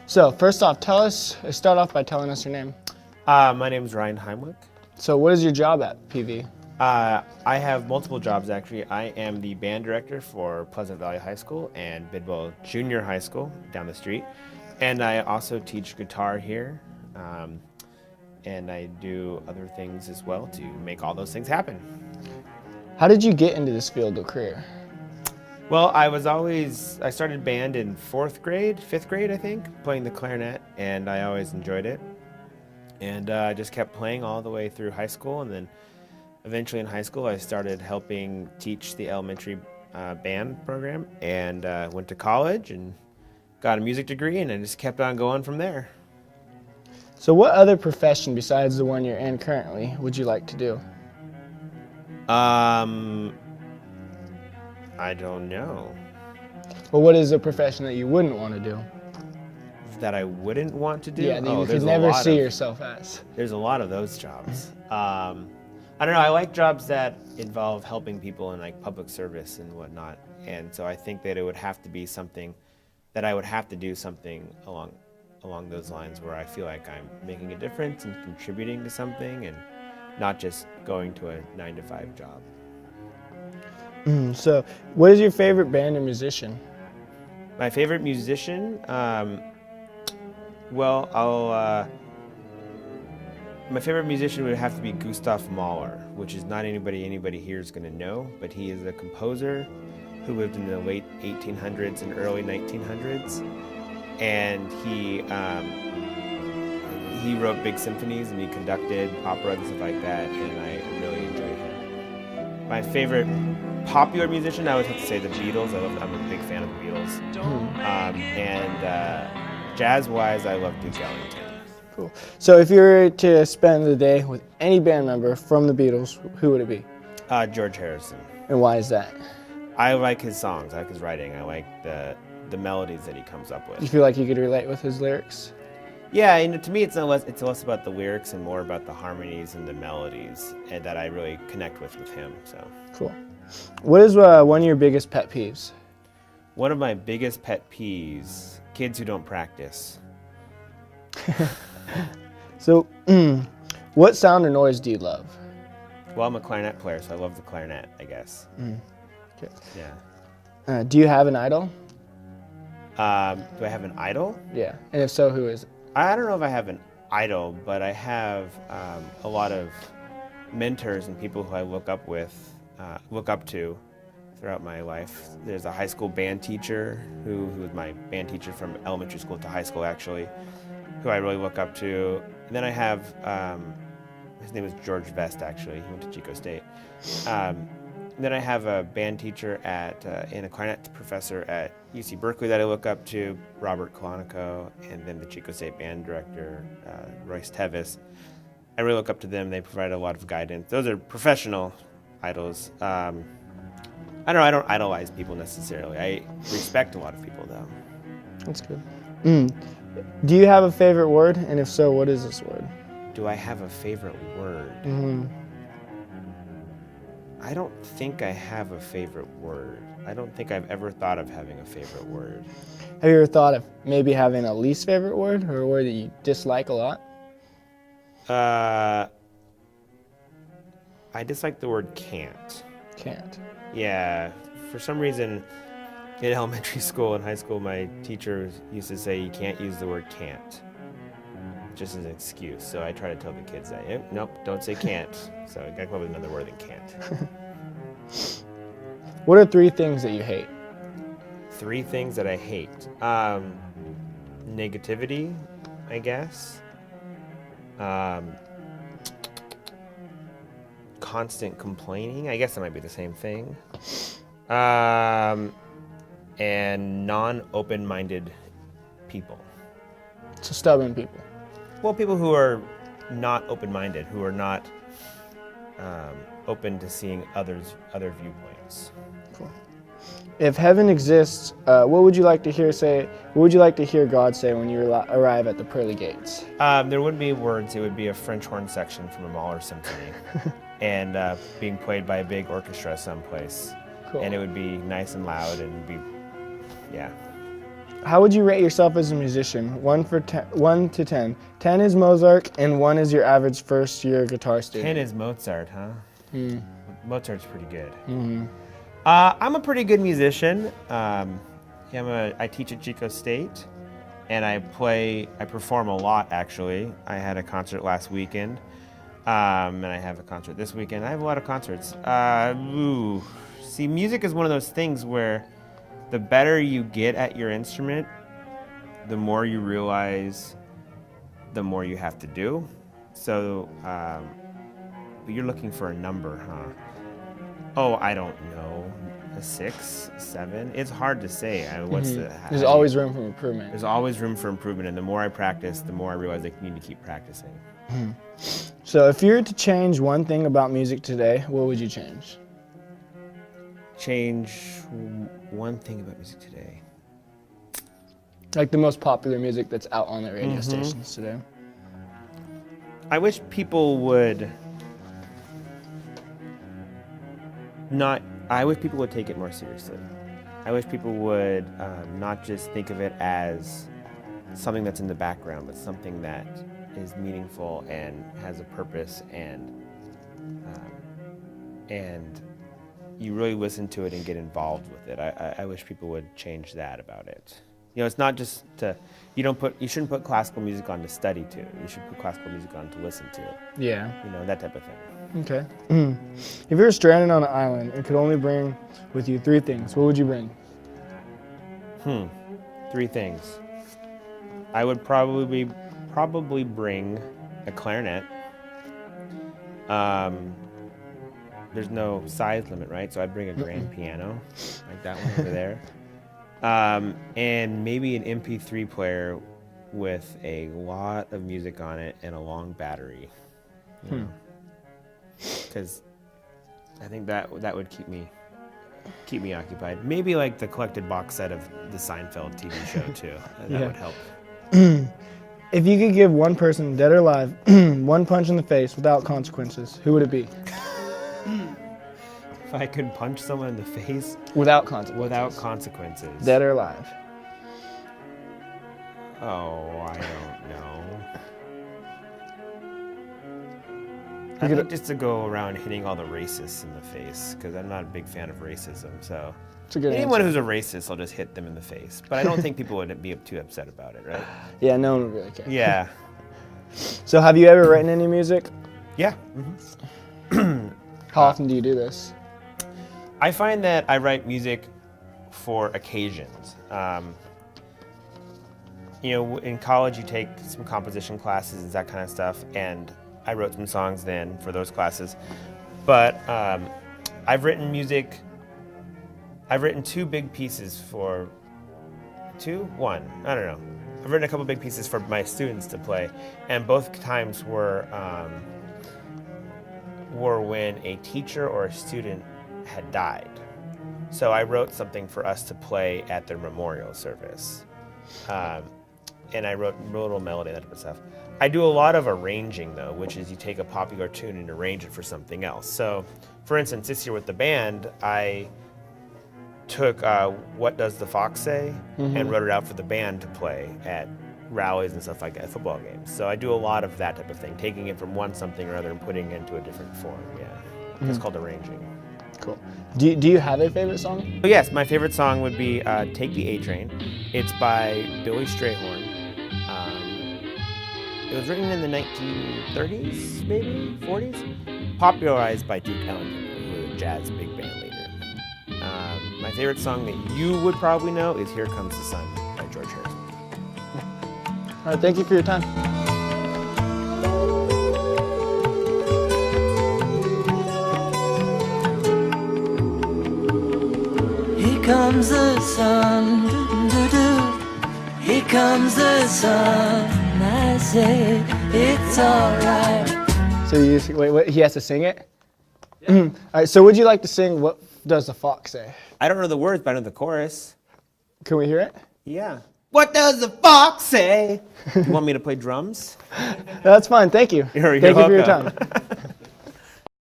So first off, start off by telling us your name. My name is Ryan Heimlich. So what is your job at PV? I have multiple jobs, actually. I am the band director for Pleasant Valley High School and Bidwell Junior High School down the street. And I also teach guitar here. And I do other things as well to make all those things happen. How did you get into this field of career? Well, I started band in fifth grade, I think, playing the clarinet, and I always enjoyed it. And I just kept playing all the way through high school, and then eventually in high school I started helping teach the elementary band program, and went to college and got a music degree, and I just kept on going from there. So what other profession besides the one you're in currently would you like to do? I don't know. Well, what is a profession that you wouldn't want to do? That I wouldn't want to do? Yeah, that you could never see yourself as. There's a lot of those jobs. I don't know, I like jobs that involve helping people in like public service and whatnot. And so I think that it would have to be something that I would have to do something along those lines where I feel like I'm making a difference and contributing to something and not just going to a 9-to-5 job. So what is your favorite band or musician? My favorite musician? My favorite musician would have to be Gustav Mahler, which is not anybody here is going to know, but he is a composer who lived in the late 1800s and early 1900s, and he wrote big symphonies and he conducted opera and stuff like that, and I really enjoy him. My favorite popular musician, I would have to say the Beatles. I'm a big fan of the Beatles. Jazz-wise, I love Duke Ellington. Cool. So if you were to spend the day with any band member from the Beatles, who would it be? George Harrison. And why is that? I like his songs. I like his writing. I like the melodies that he comes up with. You feel like you could relate with his lyrics? Yeah, and to me, it's less about the lyrics and more about the harmonies and the melodies, and that I really connect with him. So cool. What is one of your biggest pet peeves? One of my biggest pet peeves: kids who don't practice. So, what sound or noise do you love? Well, I'm a clarinet player, so I love the clarinet, I guess. Okay. Yeah. Do you have an idol? Do I have an idol? Yeah. And if so, who is it? I don't know if I have an idol, but I have a lot of mentors and people who I look up to throughout my life. There's a high school band teacher who was my band teacher from elementary school to high school, actually, who I really look up to. And then I have, his name is George Vest, actually. He went to Chico State. Then I have a band teacher and a clarinet professor at UC Berkeley that I look up to, Robert Kalanico, and then the Chico State band director, Royce Tevis. I really look up to them. They provide a lot of guidance. Those are professional idols. I don't idolize people necessarily. I respect a lot of people, though. That's good. Do you have a favorite word? And if so, what is this word? Do I have a favorite word? I don't think I have a favorite word. I don't think I've ever thought of having a favorite word. Have you ever thought of maybe having a least favorite word or a word that you dislike a lot? I dislike the word can't. Can't. Yeah, for some reason in elementary school and high school, my teacher used to say you can't use the word can't, just as an excuse. So I try to tell the kids that, nope, don't say can't. So I gotta come up with another word than can't. What are 3 things that you hate? 3 things that I hate. Negativity, I guess. Constant complaining. I guess that might be the same thing. And non-open-minded people. So stubborn people. Well, people who are not open-minded, who are not open to seeing other viewpoints. Cool. If heaven exists, what would you like to hear God say when you arrive at the pearly gates? There wouldn't be words. It would be a French horn section from a Mahler symphony, and being played by a big orchestra someplace. Cool. And it would be nice and loud, and yeah. How would you rate yourself as a musician? 1 to 10. 10 is Mozart, and 1 is your average first-year guitar student. 10 is Mozart, huh? Mozart's pretty good. Mm-hmm. I'm a pretty good musician. I teach at Chico State, and I perform a lot, actually. I had a concert last weekend, and I have a concert this weekend. I have a lot of concerts. See, music is one of those things where the better you get at your instrument, the more you realize the more you have to do. So, but you're looking for a number, huh? Oh, I don't know. A 6, 7? It's hard to say. There's always room for improvement. There's always room for improvement, and the more I practice, the more I realize I need to keep practicing. So if you were to change one thing about music today, what would you change? Change one thing about music today. Like the most popular music that's out on the radio stations today. I wish people would take it more seriously. I wish people would not just think of it as something that's in the background, but something that is meaningful and has a purpose, and you really listen to it and get involved with it. I wish people would change that about it. You know, it's not just you shouldn't put classical music on to study to. You should put classical music on to listen to. Yeah. You know, that type of thing. Okay. If you were stranded on an island and could only bring with you 3 things, what would you bring? 3 things. I would probably bring a clarinet. There's no size limit, right? So I'd bring a grand piano, like that one over there. And maybe an MP3 player with a lot of music on it and a long battery. Because I think that would keep me occupied. Maybe like the collected box set of the Seinfeld TV show too. That would help. If you could give one person, dead or alive, one punch in the face without consequences, who would it be? If I could punch someone in the face without consequences. Without consequences. Dead or alive? Oh, I don't know. I think just to go around hitting all the racists in the face, because I'm not a big fan of racism. So anyone who's a racist, I'll just hit them in the face. But I don't think people would be too upset about it, right? Yeah, no one would really care. Yeah. So have you ever written any music? Yeah. How often do you do this? I find that I write music for occasions. You know, in college you take some composition classes and that kind of stuff, and I wrote some songs then for those classes. But I've written 2 big pieces for... 1? I don't know. I've written a couple big pieces for my students to play, and both times were when a teacher or a student had died. So I wrote something for us to play at their memorial service. And I wrote a little melody and that type of stuff. I do a lot of arranging though, which is you take a popular tune and arrange it for something else. So for instance, this year with the band, I took What Does the Fox Say and wrote it out for the band to play at rallies and stuff like that, football games. So I do a lot of that type of thing, taking it from one something or other and putting it into a different form. Yeah, it's called arranging. Cool. Do you have a favorite song? Oh, yes, my favorite song would be Take the A Train. It's by Billy Strayhorn. It was written in the 1930s, maybe 40s, popularized by Duke Ellington, who was a jazz big band leader. My favorite song that you would probably know is Here Comes the Sun by George Harrison. All right, thank you for your time. Here comes the sun, doo-doo-doo. Here comes the sun. I say it's alright. So wait, he has to sing it? Yeah. All right, so would you like to sing What Does the Fox Say? I don't know the words, but I know the chorus. Can we hear it? Yeah. What does the fox say? You want me to play drums? That's fine, thank you. You're thank you for your welcome. time.